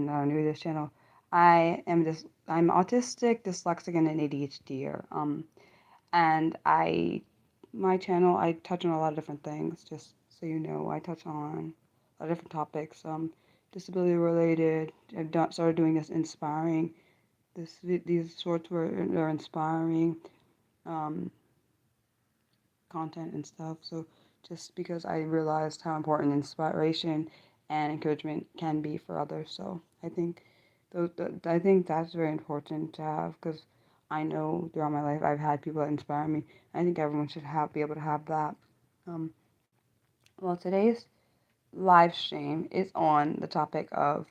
that are new to this channel, I'm autistic, dyslexic, and an ADHDer. And my channel, I touch on a lot of different things. Just so you know, I touch on a lot of different topics. Disability related. Started doing this inspiring. These shorts are inspiring um, content and stuff. So just because I realized how important inspiration and encouragement can be for others, so I think that's very important to have, because I know throughout my life I've had people that inspire me. I think everyone should be able to have that. Um, well, today's live stream is on the topic of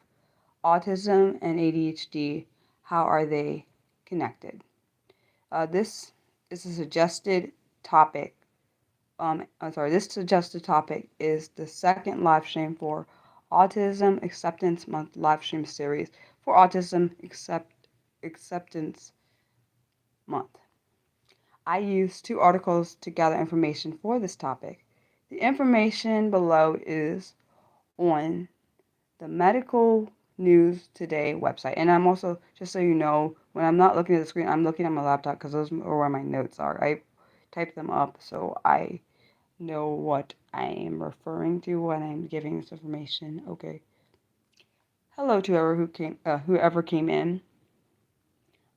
autism and ADHD. How are they connected? This is a suggested topic. This suggested topic is the second live stream for Autism Acceptance Month live stream series for Acceptance Month. I used 2 articles to gather information for this topic. The information below is on the Medical News Today website. And I'm also, just so you know, when I'm not looking at the screen, I'm looking at my laptop because those are where my notes are. I type them up so I know what I am referring to when I'm giving this information. Okay. Hello to whoever came in.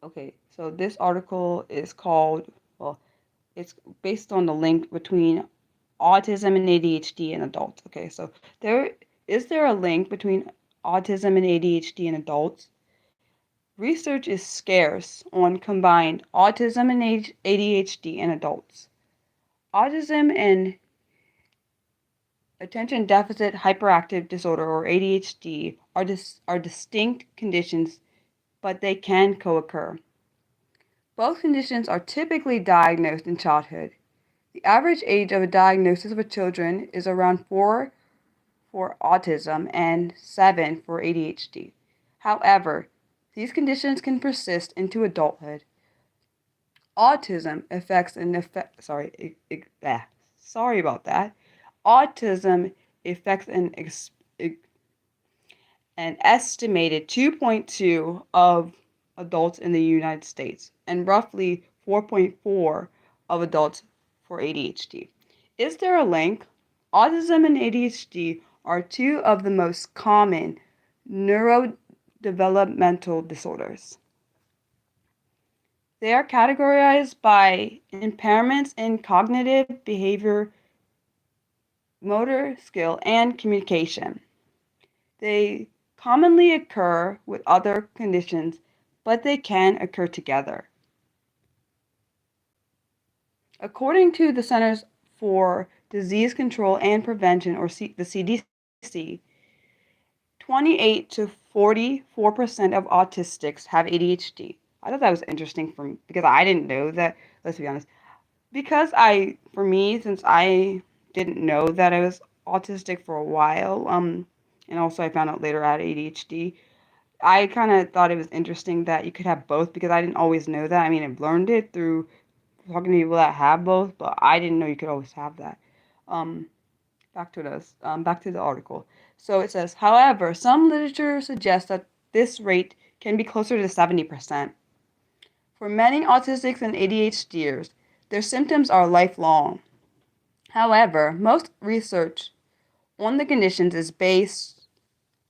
Okay, so this article is called, well, it's based on the link between autism and ADHD in adults. Okay, so there a link between autism and ADHD in adults? Research is scarce on combined autism and ADHD in adults. Autism and attention deficit hyperactive disorder, or ADHD, are distinct conditions, but they can co-occur. Both conditions are typically diagnosed in childhood. The average age of a diagnosis for children is around 4 for autism and 7 for ADHD. However, these conditions can persist into adulthood. Autism affects sorry about that. Autism affects an estimated 2.2 of adults in the United States and roughly 4.4 of adults for ADHD. Is there a link? Autism and ADHD are 2 of the most common neurodevelopmental disorders. They are categorized by impairments in cognitive behavior, motor skill, and communication. They commonly occur with other conditions, but they can occur together. According to the Centers for Disease Control and Prevention, or the CDC, 28 to 44% of autistics have ADHD. I thought that was interesting because I didn't know that, let's be honest. For me, since I didn't know that I was autistic for a while, and also I found out later I had ADHD, I kind of thought it was interesting that you could have both, because I didn't always know that. I mean, I've learned it through talking to people that have both, but I didn't know you could always have that. Back to the article. So it says, however, some literature suggests that this rate can be closer to 70%. For many autistics and ADHDers, their symptoms are lifelong. However, most research on the conditions is based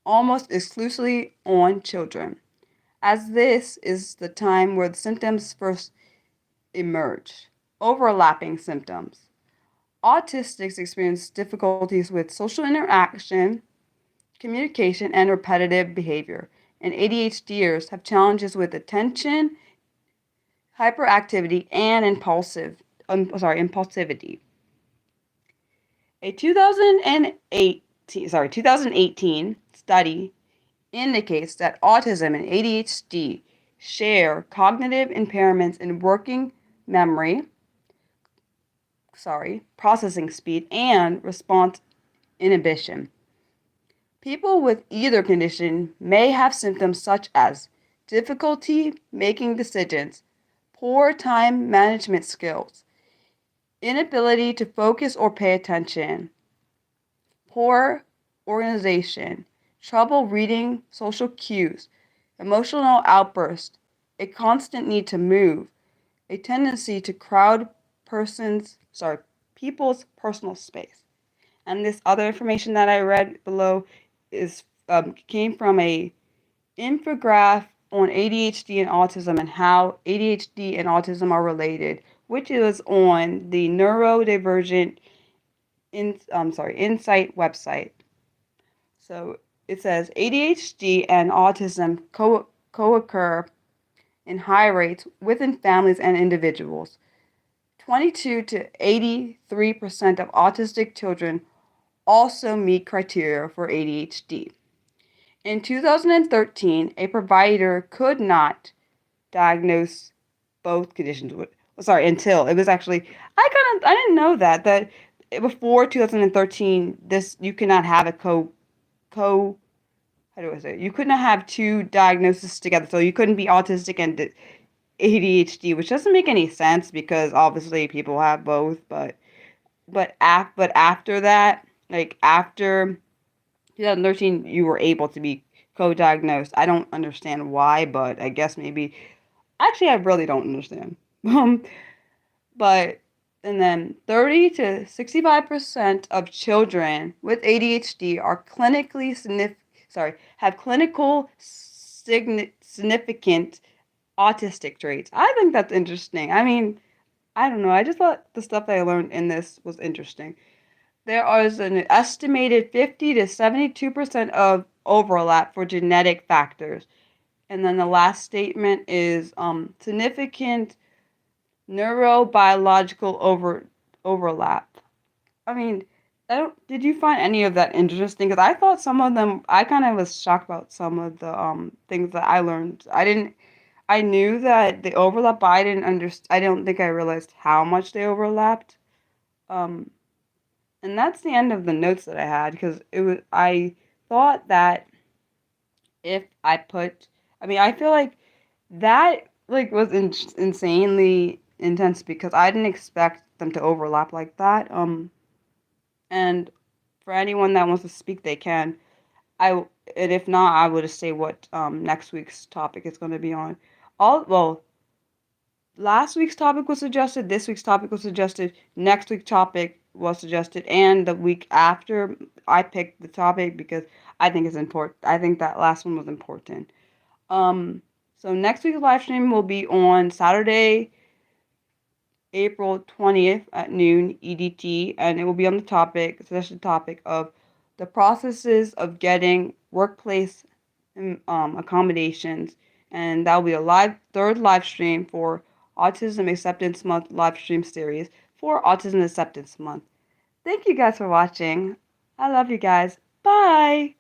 almost exclusively on children, as this is the time where the symptoms first emerge. Overlapping symptoms. Autistics experience difficulties with social interaction, communication, and repetitive behavior, and ADHDers have challenges with attention, hyperactivity, and impulsivity. A 2018 study indicates that autism and ADHD share cognitive impairments in working memory, processing speed, and response inhibition. People with either condition may have symptoms such as difficulty making decisions, poor time management skills, inability to focus or pay attention, poor organization, trouble reading social cues, emotional outbursts, a constant need to move, a tendency to crowd people's personal space. And this other information that I read below is came from a infographic on ADHD and autism and how ADHD and autism are related, which is on the Neurodivergent Insight website. So it says ADHD and autism co-occur in high rates within families and individuals. 22 to 83% of autistic children also meet criteria for ADHD. In 2013, a provider could not diagnose both conditions. Until it was actually I didn't know that before 2013 this you cannot have a co how do I say it? You could not have two diagnoses together. So you couldn't be autistic and ADHD, which doesn't make any sense because obviously people have both. But after that, like after 2013, you were able to be co-diagnosed. I don't understand why, but I guess maybe. Actually, I really don't understand. Um, but and then 30 to 65% of children with ADHD are have clinical significant autistic traits. I think that's interesting. I mean, I don't know. I just thought the stuff that I learned in this was interesting. There is an estimated 50 to 72% of overlap for genetic factors. And then the last statement is significant neurobiological overlap. I mean, did you find any of that interesting? Because I thought some of them, I kind of was shocked about some of the things that I learned. I knew that they overlap, but I don't think I realized how much they overlapped. Um, and that's the end of the notes that I had because I thought that if I put, I mean, I feel like that like was insanely intense because I didn't expect them to overlap like that. And for anyone that wants to speak, they can. And if not, I will just say what next week's topic is going to be on. Well, last week's topic was suggested, this week's topic was suggested, next week's topic was suggested, and the week after I picked the topic because I think it's important. I think that last one was important. Um, so next week's live stream will be on Saturday, April 20th at noon EDT, and it will be on the suggested topic of the processes of getting workplace accommodations, and that will be a third live stream for Autism Acceptance Month live stream series for Autism Acceptance Month. Thank you guys for watching. I love you guys. Bye.